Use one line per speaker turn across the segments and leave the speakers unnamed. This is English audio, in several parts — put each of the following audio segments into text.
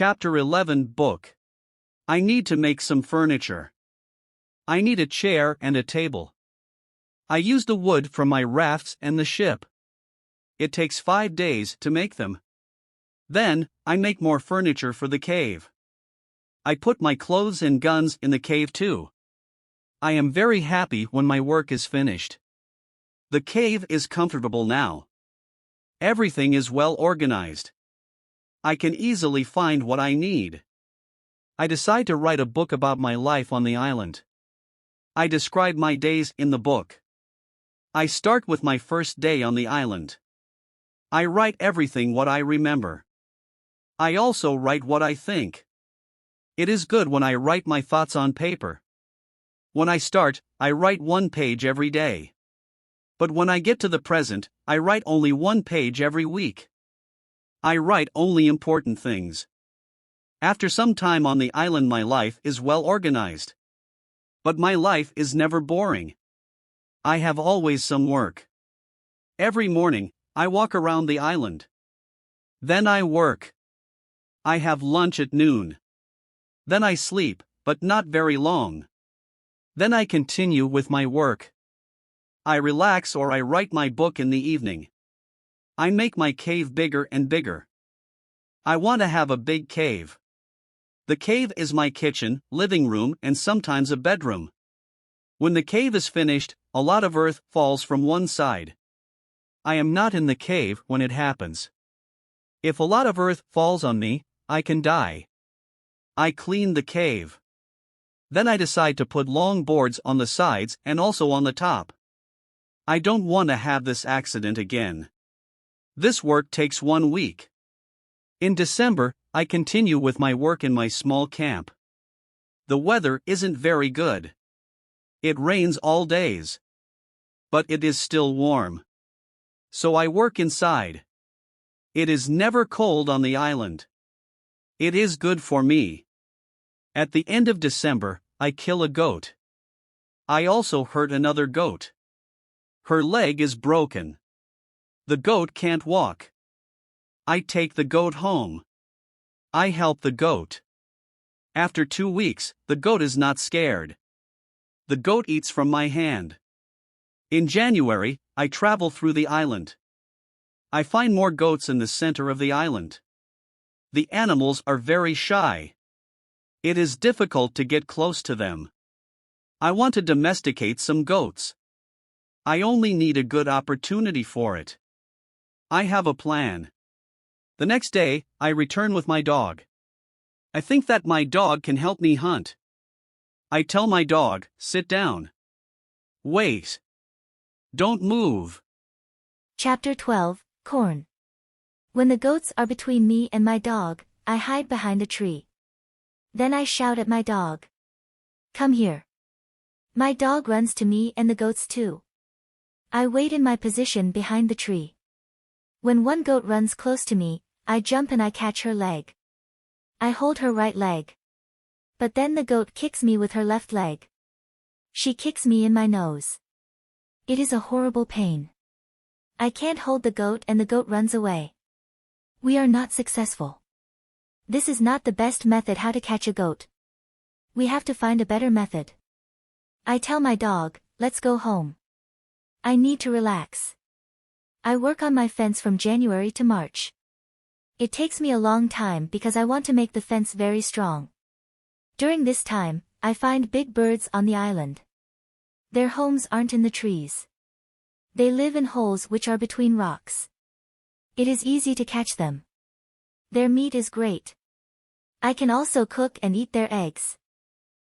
Chapter 11 Book. I need to make some furniture. I need a chair and a table. I use the wood from my rafts and the ship. It takes 5 days to make them. Then, I make more furniture for the cave. I put my clothes and guns in the cave too. I am very happy when my work is finished. The cave is comfortable now. Everything is well organized. I can easily find what I need. I decide to write a book about my life on the island. I describe my days in the book. I start with my first day on the island. I write everything what I remember. I also write what I think. It is good when I write my thoughts on paper. When I start, I write 1 page every day. But when I get to the present, I write only 1 page every week. I write only important things. After some time on the island, my life is well organized. But my life is never boring. I have always some work. Every morning, I walk around the island. Then I work. I have lunch at noon. Then I sleep, but not very long. Then I continue with my work. I relax or I write my book in the evening. I make my cave bigger and bigger. I want to have a big cave. The cave is my kitchen, living room, and sometimes a bedroom. When the cave is finished, a lot of earth falls from one side. I am not in the cave when it happens. If a lot of earth falls on me, I can die. I clean the cave. Then I decide to put long boards on the sides and also on the top. I don't want to have this accident again. This work takes 1 week. In December, I continue with my work in my small camp. The weather isn't very good. It rains all days. But it is still warm. So I work inside. It is never cold on the island. It is good for me. At the end of December, I kill a goat. I also hurt another goat. Her leg is broken. The goat can't walk. I take the goat home. I help the goat. After 2 weeks, the goat is not scared. The goat eats from my hand. In January, I travel through the island. I find more goats in the center of the island. The animals are very shy. It is difficult to get close to them. I want to domesticate some goats. I only need a good opportunity for it. I have a plan. The next day, I return with my dog. I think that my dog can help me hunt. I tell my dog, sit down. Wait. Don't move.
Chapter 12, Corn. When the goats are between me and my dog, I hide behind a tree. Then I shout at my dog. Come here. My dog runs to me and the goats too. I wait in my position behind the tree. When one goat runs close to me, I jump and I catch her leg. I hold her right leg. But then the goat kicks me with her left leg. She kicks me in my nose. It is a horrible pain. I can't hold the goat and the goat runs away. We are not successful. This is not the best method how to catch a goat. We have to find a better method. I tell my dog, let's go home. I need to relax. I work on my fence from January to March. It takes me a long time because I want to make the fence very strong. During this time, I find big birds on the island. Their homes aren't in the trees. They live in holes which are between rocks. It is easy to catch them. Their meat is great. I can also cook and eat their eggs.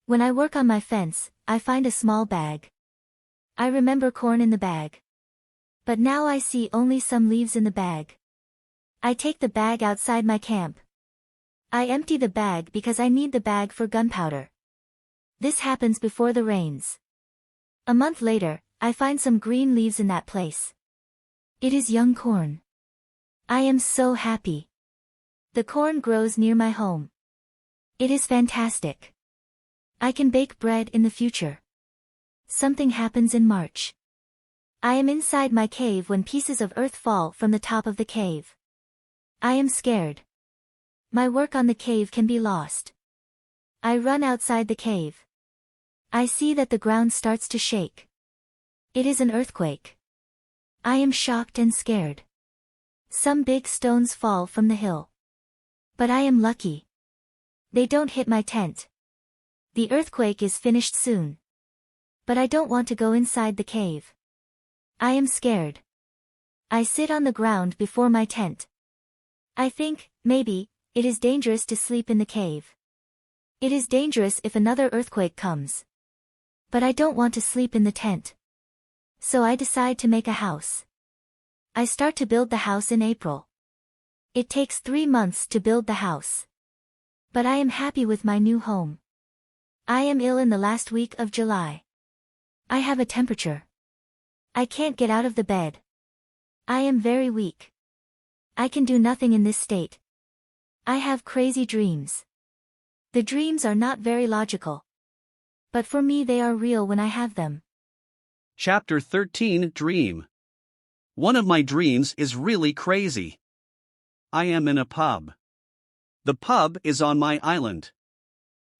When I work on my fence, I find a small bag. I remember corn in the bag. But now I see only some leaves in the bag. I take the bag outside my camp. I empty the bag because I need the bag for gunpowder. This happens before the rains. A month later, I find some green leaves in that place. It is young corn. I am so happy. The corn grows near my home. It is fantastic. I can bake bread in the future. Something happens in March. I am inside my cave when pieces of earth fall from the top of the cave. I am scared. My work on the cave can be lost. I run outside the cave. I see that the ground starts to shake. It is an earthquake. I am shocked and scared. Some big stones fall from the hill. But I am lucky. They don't hit my tent. The earthquake is finished soon. But I don't want to go inside the cave. I am scared. I sit on the ground before my tent. I think, maybe, it is dangerous to sleep in the cave. It is dangerous if another earthquake comes. But I don't want to sleep in the tent. So I decide to make a house. I start to build the house in April. It takes 3 months to build the house. But I am happy with my new home. I am ill in the last week of July. I have a temperature. I can't get out of the bed. I am very weak. I can do nothing in this state. I have crazy dreams. The dreams are not very logical. But for me they are real when I have them.
Chapter 13 Dream. One of my dreams is really crazy. I am in a pub. The pub is on my island.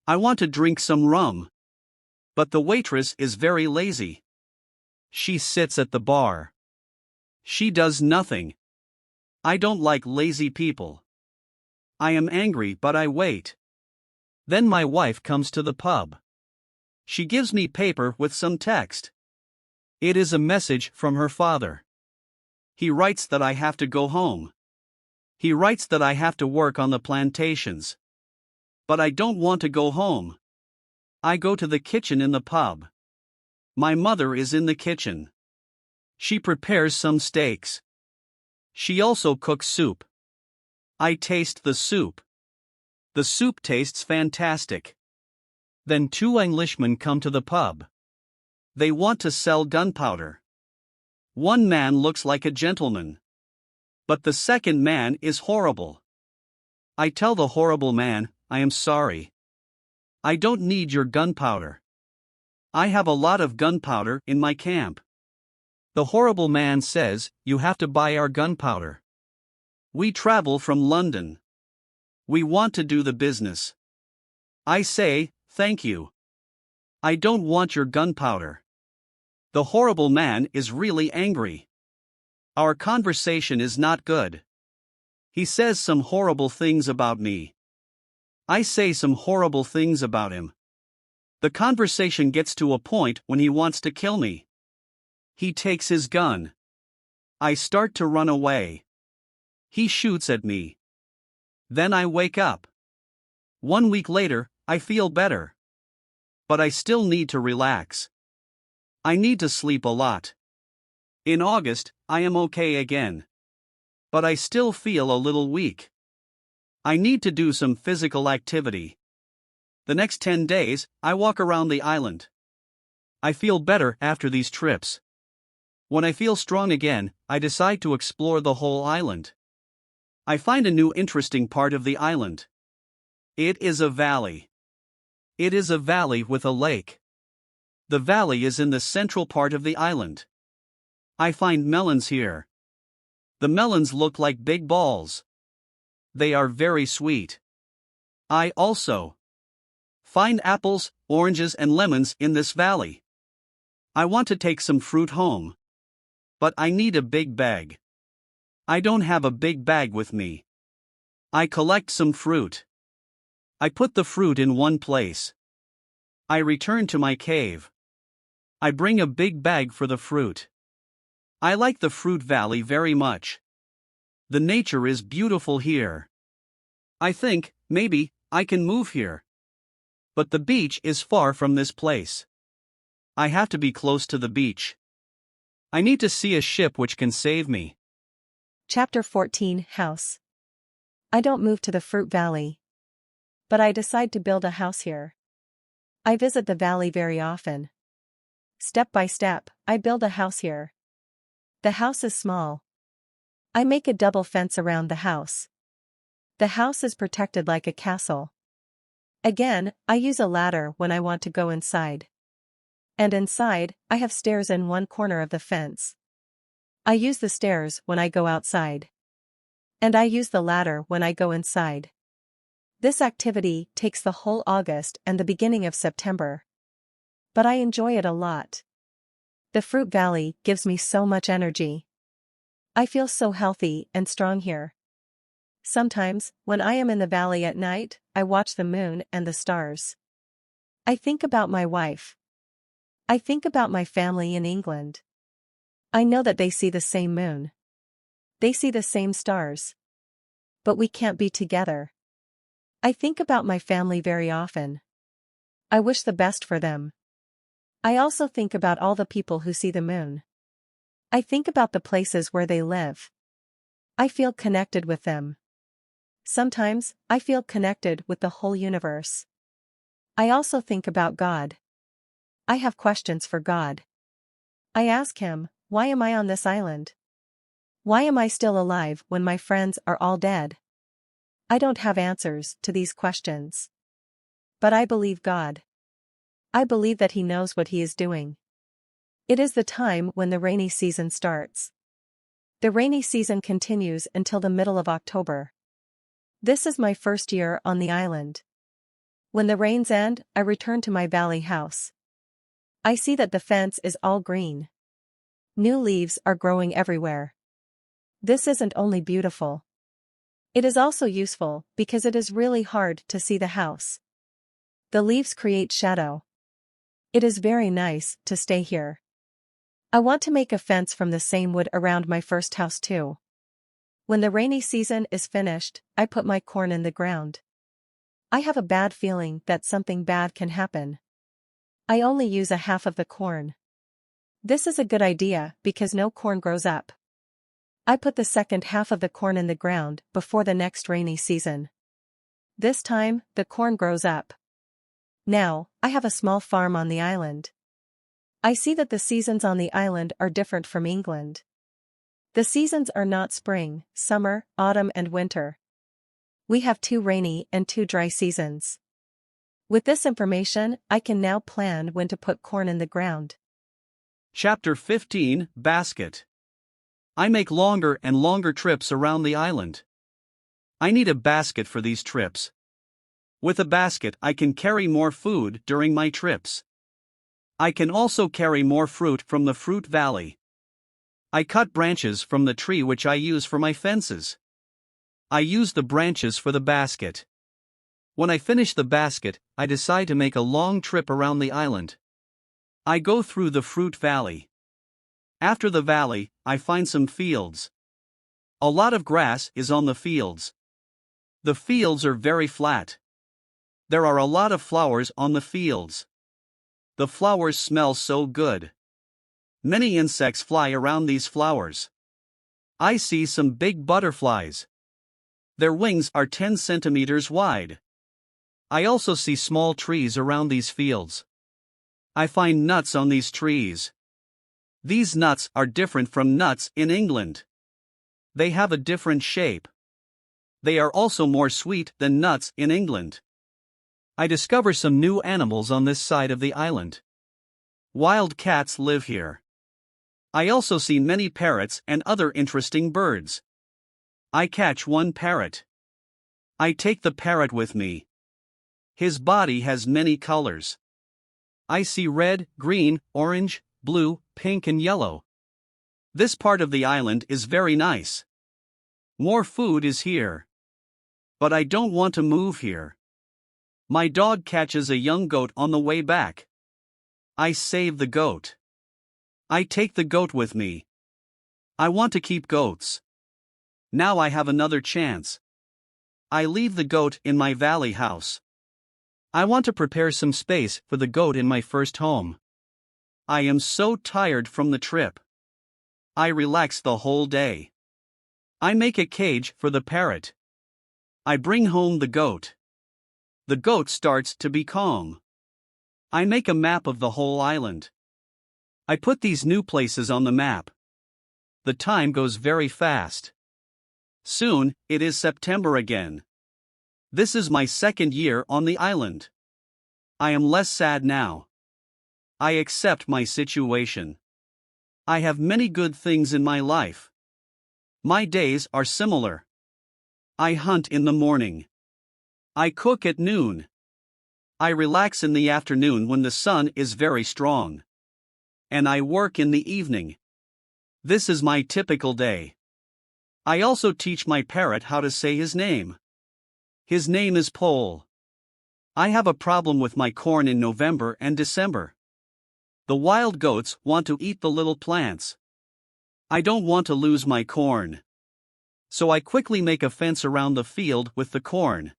I want to drink some rum. But the waitress is very lazy. She sits at the bar. She does nothing. I don't like lazy people. I am angry but I wait. Then my wife comes to the pub. She gives me paper with some text. It is a message from her father. He writes that I have to go home. He writes that I have to work on the plantations. But I don't want to go home. I go to the kitchen in the pub. My mother is in the kitchen. She prepares some steaks. She also cooks soup. I taste the soup. The soup tastes fantastic. Then 2 Englishmen come to the pub. They want to sell gunpowder. One man looks like a gentleman. But the second man is horrible. I tell the horrible man, I am sorry. I don't need your gunpowder. I have a lot of gunpowder in my camp. The horrible man says, you have to buy our gunpowder. We travel from London. We want to do the business. I say, thank you. I don't want your gunpowder. The horrible man is really angry. Our conversation is not good. He says some horrible things about me. I say some horrible things about him. The conversation gets to a point when he wants to kill me. He takes his gun. I start to run away. He shoots at me. Then I wake up. 1 week later, I feel better. But I still need to relax. I need to sleep a lot. In August, I am okay again. But I still feel a little weak. I need to do some physical activity. The next 10 days, I walk around the island. I feel better after these trips. When I feel strong again, I decide to explore the whole island. I find a new interesting part of the island. It is a valley. It is a valley with a lake. The valley is in the central part of the island. I find melons here. The melons look like big balls. They are very sweet. I also find apples, oranges and lemons in this valley. I want to take some fruit home. But I need a big bag. I don't have a big bag with me. I collect some fruit. I put the fruit in one place. I return to my cave. I bring a big bag for the fruit. I like the fruit valley very much. The nature is beautiful here. I think, maybe, I can move here. But the beach is far from this place. I have to be close to the beach. I need to see a ship which can save me.
Chapter 14 House. I don't move to the Fruit Valley. But I decide to build a house here. I visit the valley very often. Step by step, I build a house here. The house is small. I make a double fence around the house. The house is protected like a castle. Again, I use a ladder when I want to go inside. And inside, I have stairs in one corner of the fence. I use the stairs when I go outside. And I use the ladder when I go inside. This activity takes the whole August and the beginning of September. But I enjoy it a lot. The fruit valley gives me so much energy. I feel so healthy and strong here. Sometimes, when I am in the valley at night, I watch the moon and the stars. I think about my wife. I think about my family in England. I know that they see the same moon. They see the same stars. But we can't be together. I think about my family very often. I wish the best for them. I also think about all the people who see the moon. I think about the places where they live. I feel connected with them. Sometimes, I feel connected with the whole universe. I also think about God. I have questions for God. I ask him, why am I on this island? Why am I still alive when my friends are all dead? I don't have answers to these questions. But I believe God. I believe that he knows what he is doing. It is the time when the rainy season starts. The rainy season continues until the middle of October. This is my first year on the island. When the rains end, I return to my valley house. I see that the fence is all green. New leaves are growing everywhere. This isn't only beautiful. It is also useful because it is really hard to see the house. The leaves create shadow. It is very nice to stay here. I want to make a fence from the same wood around my first house too. When the rainy season is finished, I put my corn in the ground. I have a bad feeling that something bad can happen. I only use a half of the corn. This is a good idea because no corn grows up. I put the second half of the corn in the ground before the next rainy season. This time, the corn grows up. Now, I have a small farm on the island. I see that the seasons on the island are different from England. The seasons are not spring, summer, autumn and winter. We have 2 rainy and 2 dry seasons. With this information, I can now plan when to put corn in the ground.
Chapter 15, Basket. I make longer and longer trips around the island. I need a basket for these trips. With a basket, I can carry more food during my trips. I can also carry more fruit from the fruit valley. I cut branches from the tree which I use for my fences. I use the branches for the basket. When I finish the basket, I decide to make a long trip around the island. I go through the fruit valley. After the valley, I find some fields. A lot of grass is on the fields. The fields are very flat. There are a lot of flowers on the fields. The flowers smell so good. Many insects fly around these flowers. I see some big butterflies. Their wings are 10 centimeters wide. I also see small trees around these fields. I find nuts on these trees. These nuts are different from nuts in England. They have a different shape. They are also more sweet than nuts in England. I discover some new animals on this side of the island. Wild cats live here. I also see many parrots and other interesting birds. I catch one parrot. I take the parrot with me. His body has many colors. I see red, green, orange, blue, pink and yellow. This part of the island is very nice. More food is here. But I don't want to move here. My dog catches a young goat on the way back. I save the goat. I take the goat with me. I want to keep goats. Now I have another chance. I leave the goat in my valley house. I want to prepare some space for the goat in my first home. I am so tired from the trip. I relax the whole day. I make a cage for the parrot. I bring home the goat. The goat starts to be calm. I make a map of the whole island. I put these new places on the map. The time goes very fast. Soon, it is September again. This is my second year on the island. I am less sad now. I accept my situation. I have many good things in my life. My days are similar. I hunt in the morning. I cook at noon. I relax in the afternoon when the sun is very strong. And I work in the evening. This is my typical day. I also teach my parrot how to say his name. His name is Pole. I have a problem with my corn in November and December. The wild goats want to eat the little plants. I don't want to lose my corn. So I quickly make a fence around the field with the corn.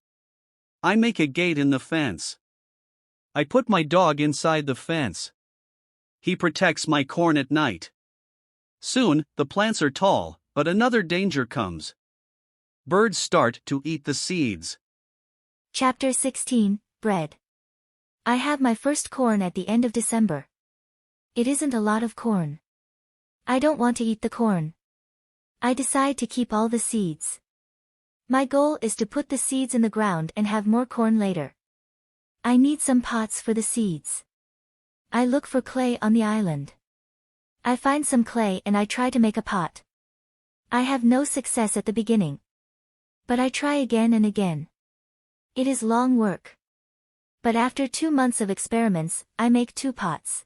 I make a gate in the fence. I put my dog inside the fence. He protects my corn at night. Soon, the plants are tall, but another danger comes. Birds start to eat the seeds.
Chapter 16, Bread. I have my first corn at the end of December. It isn't a lot of corn. I don't want to eat the corn. I decide to keep all the seeds. My goal is to put the seeds in the ground and have more corn later. I need some pots for the seeds. I look for clay on the island. I find some clay and I try to make a pot. I have no success at the beginning. But I try again and again. It is long work. But after 2 months of experiments, I make 2 pots.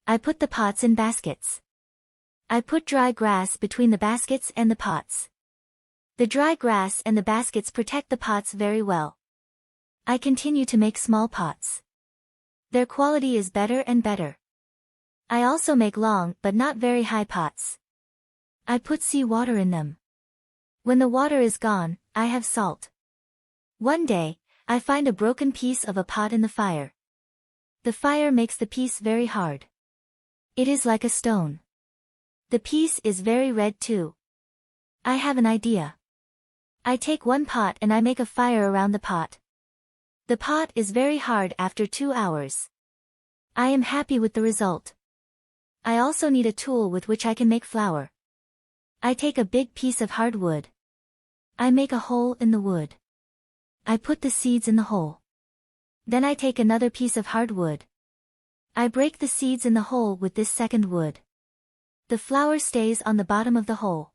I put the pots in baskets. I put dry grass between the baskets and the pots. The dry grass and the baskets protect the pots very well. I continue to make small pots. Their quality is better and better. I also make long but not very high pots. I put sea water in them. When the water is gone, I have salt. One day, I find a broken piece of a pot in the fire. The fire makes the piece very hard. It is like a stone. The piece is very red too. I have an idea. I take one pot and I make a fire around the pot. The pot is very hard after 2 hours. I am happy with the result. I also need a tool with which I can make flour. I take a big piece of hard wood. I make a hole in the wood. I put the seeds in the hole. Then I take another piece of hard wood. I break the seeds in the hole with this second wood. The flour stays on the bottom of the hole.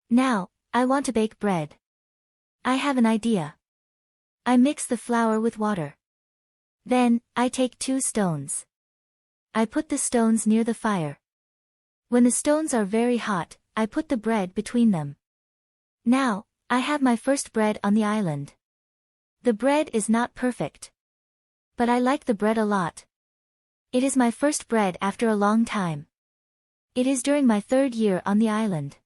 Now, I want to bake bread. I have an idea. I mix the flour with water. Then, I take 2 stones. I put the stones near the fire. When the stones are very hot, I put the bread between them. Now, I have my first bread on the island. The bread is not perfect. But I like the bread a lot. It is my first bread after a long time. It is during my 3rd year on the island.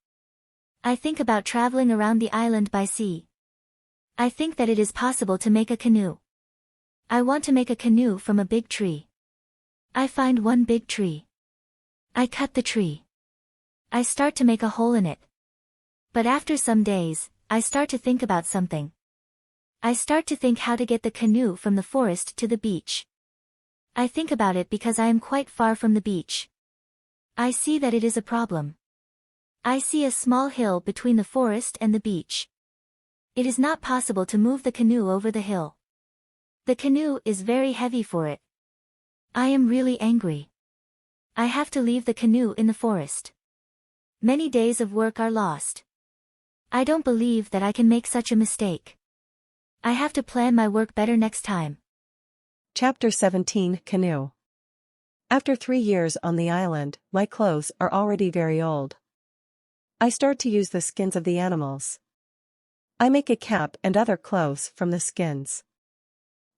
I think about traveling around the island by sea. I think that it is possible to make a canoe. I want to make a canoe from a big tree. I find one big tree. I cut the tree. I start to make a hole in it. But after some days, I start to think about something. I start to think how to get the canoe from the forest to the beach. I think about it because I am quite far from the beach. I see that it is a problem. I see a small hill between the forest and the beach. It is not possible to move the canoe over the hill. The canoe is very heavy for it. I am really angry. I have to leave the canoe in the forest. Many days of work are lost. I don't believe that I can make such a mistake. I have to plan my work better next time.
Chapter 17, Canoe. After 3 years on the island, my clothes are already very old. I start to use the skins of the animals. I make a cap and other clothes from the skins.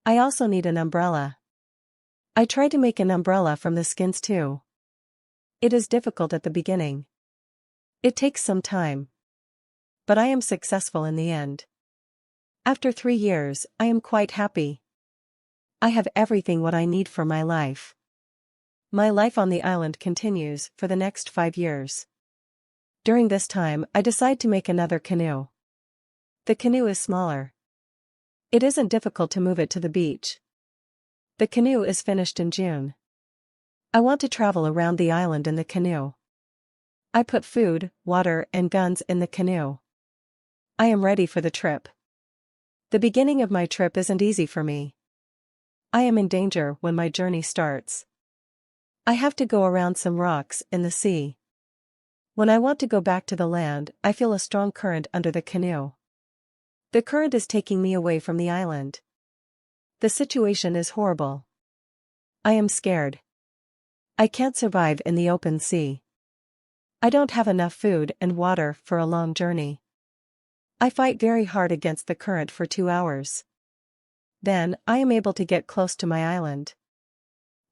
I also need an umbrella. I try to make an umbrella from the skins too. It is difficult at the beginning. It takes some time. But I am successful in the end. After 3 years, I am quite happy. I have everything what I need for my life. My life on the island continues for the next 5 years. During this time, I decide to make another canoe. The canoe is smaller. It isn't difficult to move it to the beach. The canoe is finished in June. I want to travel around the island in the canoe. I put food, water, and guns in the canoe. I am ready for the trip. The beginning of my trip isn't easy for me. I am in danger when my journey starts. I have to go around some rocks in the sea. When I want to go back to the land, I feel a strong current under the canoe. The current is taking me away from the island. The situation is horrible. I am scared. I can't survive in the open sea. I don't have enough food and water for a long journey. I fight very hard against the current for 2 hours. Then, I am able to get close to my island.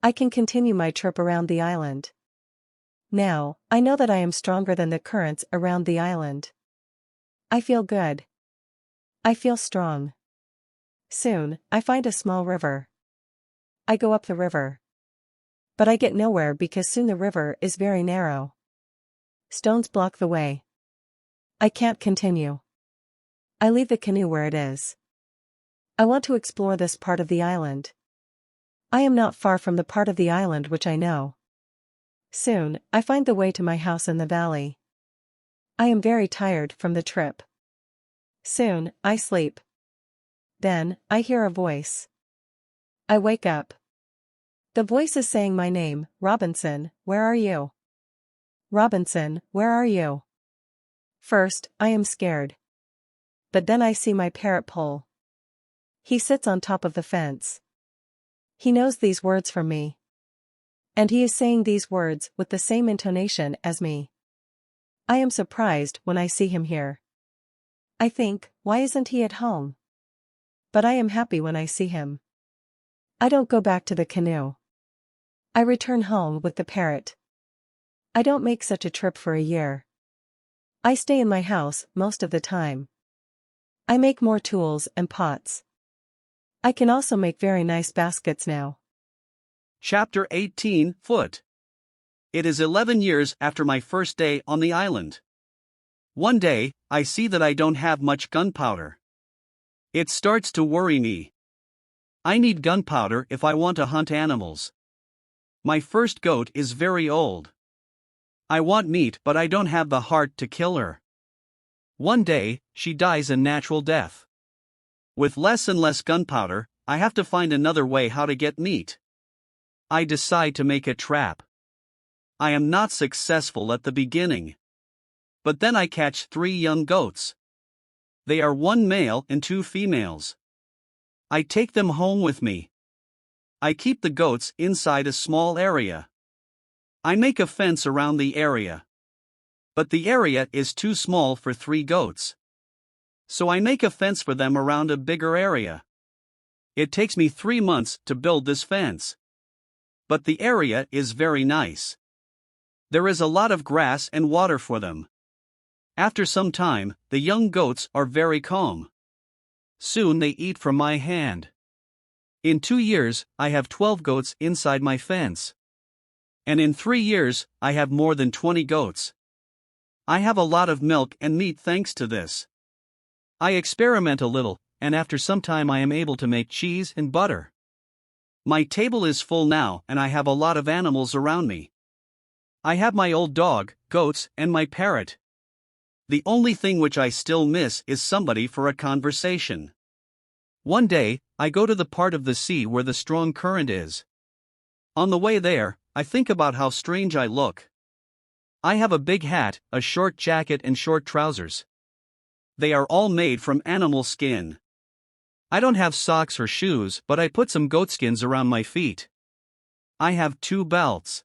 I can continue my trip around the island. Now, I know that I am stronger than the currents around the island. I feel good. I feel strong. Soon, I find a small river. I go up the river. But I get nowhere because soon the river is very narrow. Stones block the way. I can't continue. I leave the canoe where it is. I want to explore this part of the island. I am not far from the part of the island which I know. Soon, I find the way to my house in the valley. I am very tired from the trip. Soon, I sleep. Then, I hear a voice. I wake up. The voice is saying my name, Robinson, where are you? Robinson, where are you? First, I am scared. But then I see my parrot pole. He sits on top of the fence. He knows these words from me. And he is saying these words with the same intonation as me. I am surprised when I see him here. I think, why isn't he at home? But I am happy when I see him. I don't go back to the canoe. I return home with the parrot. I don't make such a trip for a year. I stay in my house most of the time. I make more tools and pots. I can also make very nice baskets now.
Chapter 18 Foot. It is 11 years after my first day on the island. One day, I see that I don't have much gunpowder. It starts to worry me. I need gunpowder if I want to hunt animals. My first goat is very old. I want meat, but I don't have the heart to kill her. One day, she dies a natural death. With less and less gunpowder, I have to find another way how to get meat. I decide to make a trap. I am not successful at the beginning. But then I catch 3 young goats. They are 1 male and 2 females. I take them home with me. I keep the goats inside a small area. I make a fence around the area. But the area is too small for 3 goats. So I make a fence for them around a bigger area. It takes me 3 months to build this fence. But the area is very nice. There is a lot of grass and water for them. After some time, the young goats are very calm. Soon they eat from my hand. In 2 years, I have 12 goats inside my fence. And in 3 years, I have more than 20 goats. I have a lot of milk and meat thanks to this. I experiment a little, and after some time I am able to make cheese and butter. My table is full now and I have a lot of animals around me. I have my old dog, goats, and my parrot. The only thing which I still miss is somebody for a conversation. One day, I go to the part of the sea where the strong current is. On the way there, I think about how strange I look. I have a big hat, a short jacket and short trousers. They are all made from animal skin. I don't have socks or shoes, but I put some goatskins around my feet. I have 2 belts.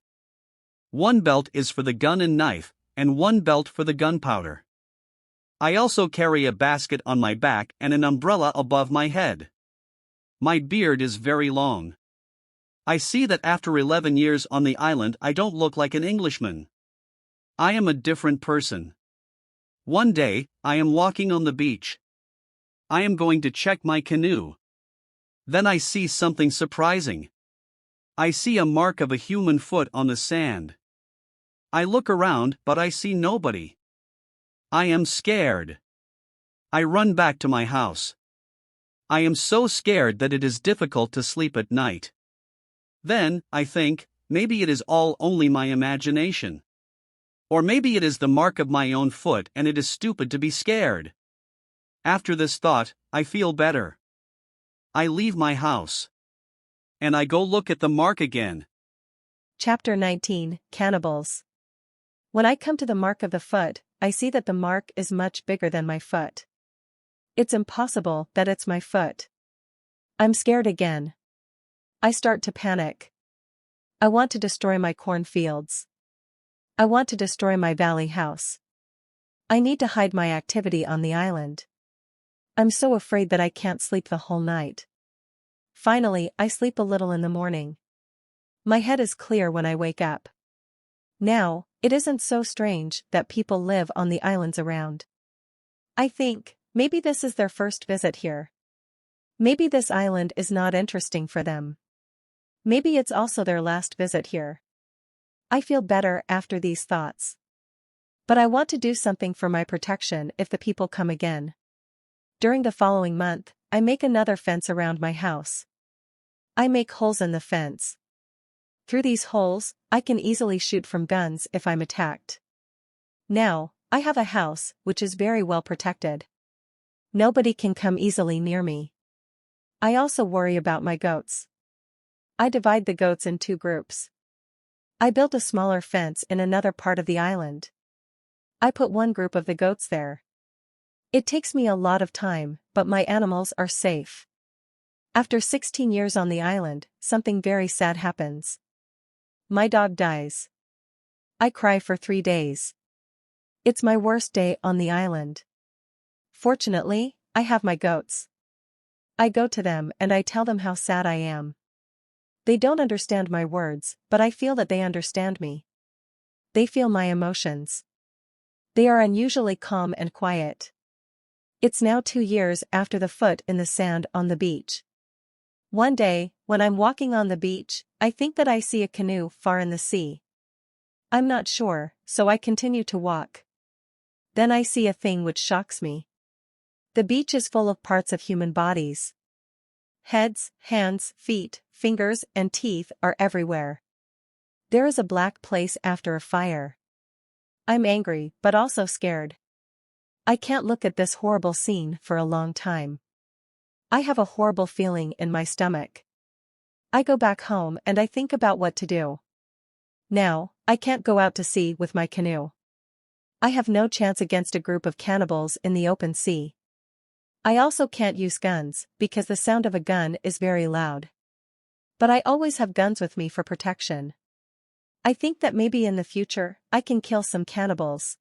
One belt is for the gun and knife, and one belt for the gunpowder. I also carry a basket on my back and an umbrella above my head. My beard is very long. I see that after 11 years on the island I don't look like an Englishman. I am a different person. One day, I am walking on the beach. I am going to check my canoe. Then I see something surprising. I see a mark of a human foot on the sand. I look around, but I see nobody. I am scared. I run back to my house. I am so scared that it is difficult to sleep at night. Then, I think, maybe it is all only my imagination. Or maybe it is the mark of my own foot and it is stupid to be scared. After this thought, I feel better. I leave my house. And I go look at the mark again.
Chapter 19, Cannibals. When I come to the mark of the foot, I see that the mark is much bigger than my foot. It's impossible that it's my foot. I'm scared again. I start to panic. I want to destroy my cornfields. I want to destroy my valley house. I need to hide my activity on the island. I'm so afraid that I can't sleep the whole night. Finally, I sleep a little in the morning. My head is clear when I wake up. Now, it isn't so strange that people live on the islands around. I think, maybe this is their first visit here. Maybe this island is not interesting for them. Maybe it's also their last visit here. I feel better after these thoughts. But I want to do something for my protection if the people come again. During the following month, I make another fence around my house. I make holes in the fence. Through these holes, I can easily shoot from guns if I'm attacked. Now, I have a house which is very well protected. Nobody can come easily near me. I also worry about my goats. I divide the goats in 2 groups. I built a smaller fence in another part of the island. I put one group of the goats there. It takes me a lot of time, but my animals are safe. After 16 years on the island, something very sad happens. My dog dies. I cry for 3 days. It's my worst day on the island. Fortunately, I have my goats. I go to them and I tell them how sad I am. They don't understand my words, but I feel that they understand me. They feel my emotions. They are unusually calm and quiet. It's now 2 years after the foot in the sand on the beach. One day, when I'm walking on the beach, I think that I see a canoe far in the sea. I'm not sure, so I continue to walk. Then I see a thing which shocks me. The beach is full of parts of human bodies. Heads, hands, feet, fingers, and teeth are everywhere. There is a black place after a fire. I'm angry, but also scared. I can't look at this horrible scene for a long time. I have a horrible feeling in my stomach. I go back home and I think about what to do. Now, I can't go out to sea with my canoe. I have no chance against a group of cannibals in the open sea. I also can't use guns, because the sound of a gun is very loud. But I always have guns with me for protection. I think that maybe in the future, I can kill some cannibals.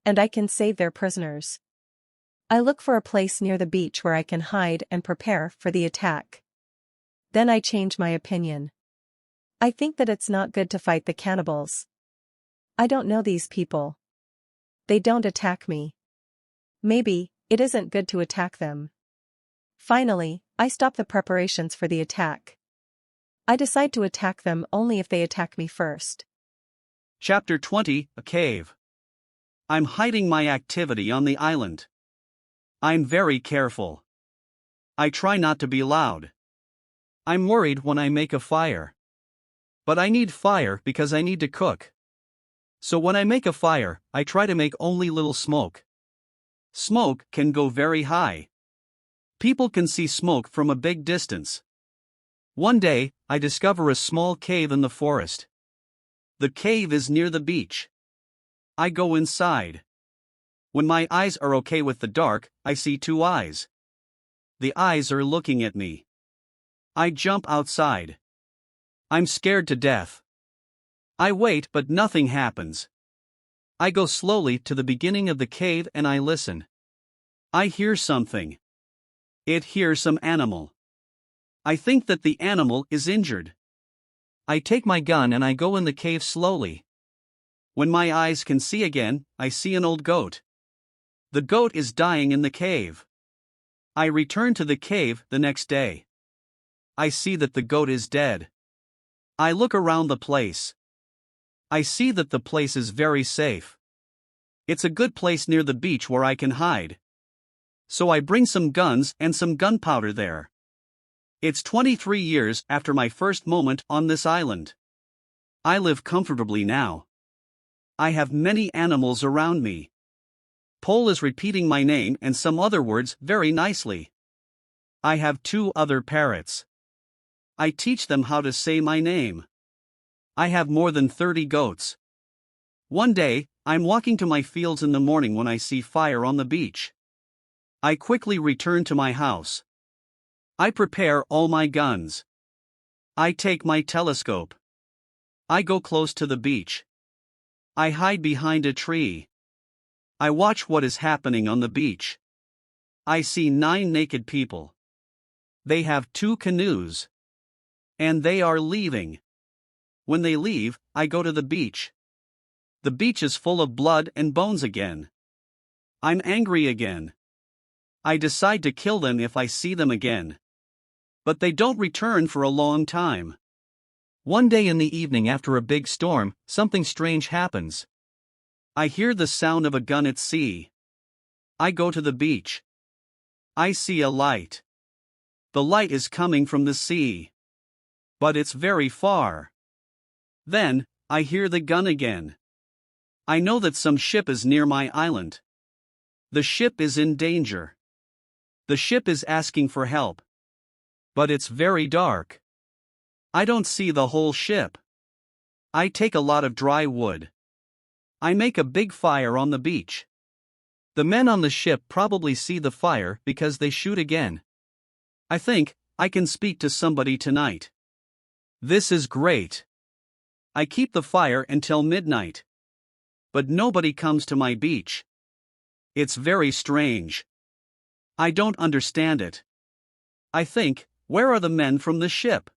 And I can save their prisoners. I look for a place near the beach where I can hide and prepare for the attack. Then I change my opinion. I think that it's not good to fight the cannibals. I don't know these people. They don't attack me. Maybe, it isn't good to attack them. Finally, I stop the preparations for the attack. I decide to attack them only if they attack me first.
Chapter 20, A Cave. I'm hiding my activity on the island. I'm very careful. I try not to be loud. I'm worried when I make a fire. But I need fire because I need to cook. So when I make a fire, I try to make only little smoke. Smoke can go very high. People can see smoke from a big distance. One day, I discover a small cave in the forest. The cave is near the beach. I go inside. When my eyes are okay with the dark, I see 2 eyes. The eyes are looking at me. I jump outside. I'm scared to death. I wait, but nothing happens. I go slowly to the beginning of the cave and I listen. I hear something. It hears some animal. I think that the animal is injured. I take my gun and I go in the cave slowly. When my eyes can see again, I see an old goat. The goat is dying in the cave. I return to the cave the next day. I see that the goat is dead. I look around the place. I see that the place is very safe. It's a good place near the beach where I can hide. So I bring some guns and some gunpowder there. It's 23 years after my first moment on this island. I live comfortably now. I have many animals around me. Pole is repeating my name and some other words very nicely. I have 2 other parrots. I teach them how to say my name. I have more than 30 goats. One day, I'm walking to my fields in the morning when I see fire on the beach. I quickly return to my house. I prepare all my guns. I take my telescope. I go close to the beach. I hide behind a tree. I watch what is happening on the beach. I see 9 naked people. They have 2 canoes. And they are leaving. When they leave, I go to the beach. The beach is full of blood and bones again. I'm angry again. I decide to kill them if I see them again. But they don't return for a long time. One day in the evening after a big storm, something strange happens. I hear the sound of a gun at sea. I go to the beach. I see a light. The light is coming from the sea. But it's very far. Then, I hear the gun again. I know that some ship is near my island. The ship is in danger. The ship is asking for help. But it's very dark. I don't see the whole ship. I take a lot of dry wood. I make a big fire on the beach. The men on the ship probably see the fire because they shoot again. I think, I can speak to somebody tonight. This is great. I keep the fire until midnight. But nobody comes to my beach. It's very strange. I don't understand it. I think, where are the men from the ship?